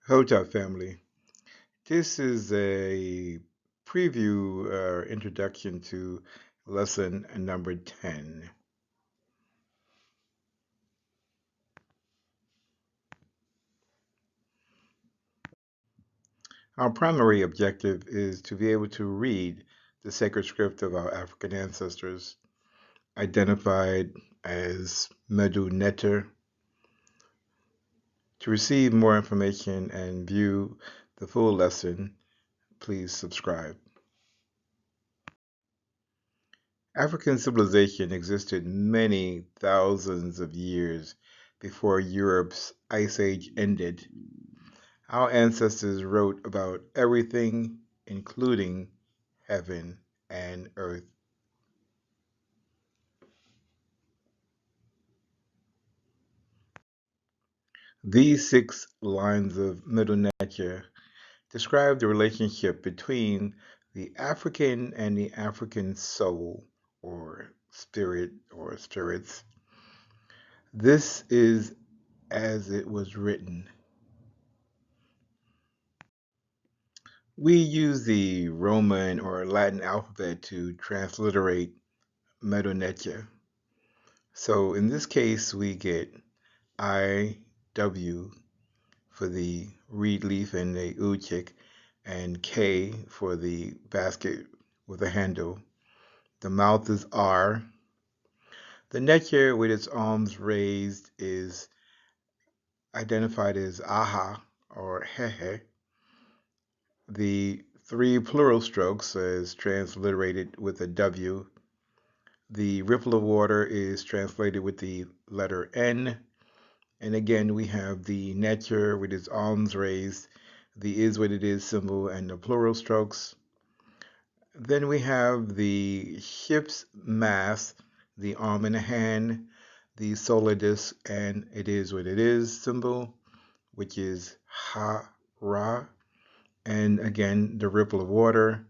Hotep family. This is a preview introduction to lesson number 10. Our primary objective is to be able to read the sacred script of our African ancestors, identified as Medu Neter. To receive more information and view the full lesson, please subscribe. African civilization existed many thousands of years before Europe's Ice Age ended. Our ancestors wrote about everything, including heaven and earth. These 6 lines of Middle Nature describe the relationship between the African and the African soul, or spirit, or spirits. This is as it was written. We use the Roman or Latin alphabet to transliterate Middle Nature. So in this case, we get IW for the reed leaf and the uchik, and K for the basket with a handle. The mouth is R. The necker with its arms raised is identified as aha or hehe. The 3 plural strokes is transliterated with a W. The ripple of water is translated with the letter N. And again, we have the necker with its arms raised, the is what it is symbol, and the plural strokes. Then we have the ship's mast, the arm and the hand, the solar disk, and it is what it is symbol, which is ha ra. And again, the ripple of water,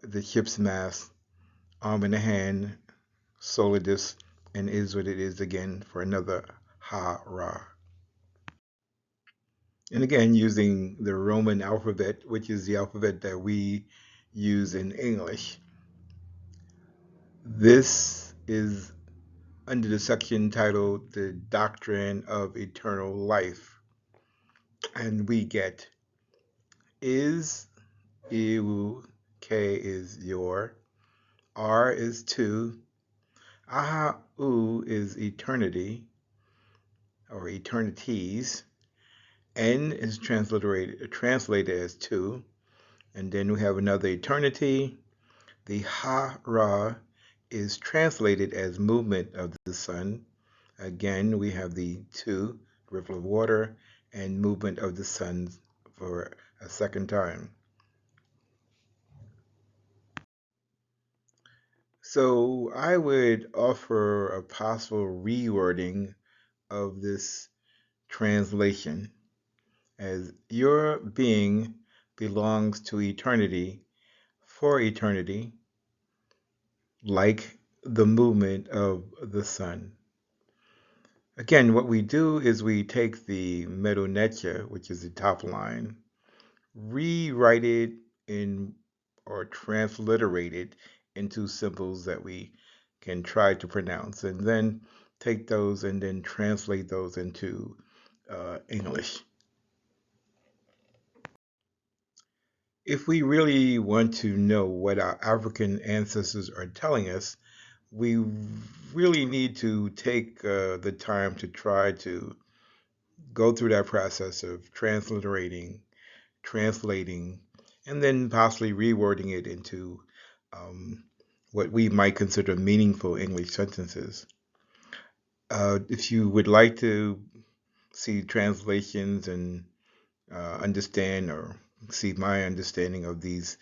the ship's mast, arm in the hand, solar disk, and is what it is again for another ha ra. And again, using the Roman alphabet, which is the alphabet that we use in English. This is under the section titled The Doctrine of Eternal Life. And we get is, Iwu, K is your, R is to, Aha, U is eternity, or eternities, N is translated as to, and then we have another eternity. The Ha Ra is translated as movement of the sun. Again, we have the 2, ripple of water, and movement of the sun for a second time. So I would offer a possible rewording of this translation as your being belongs to eternity for eternity, like the movement of the sun. Again, what we do is we take the Medu Neter, which is the top line, rewrite it in or transliterate it into symbols that we can try to pronounce, and then take those and then translate those into English. If we really want to know what our African ancestors are telling us, we really need to take the time to try to go through that process of transliterating, translating, and then possibly rewording it into what we might consider meaningful English sentences. If you would like to see translations and understand or see my understanding of these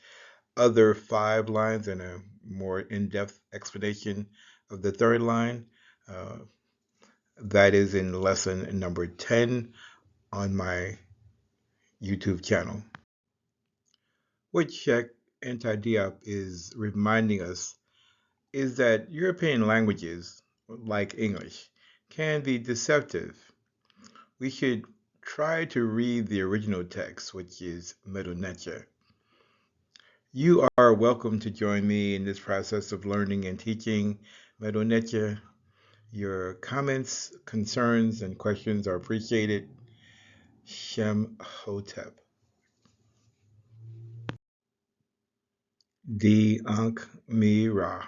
other 5 lines and a more in-depth explanation of the 3rd line, uh, that is in lesson number 10 on my YouTube channel. What Sheikh Anti-Diop is reminding us is that European languages, like English, can be deceptive. We should try to read the original text, which is Medu Neter. You are welcome to join me in this process of learning and teaching Medu Neter. Your comments, concerns, and questions are appreciated. Shem Hotep. Di Ankh Mi Ra.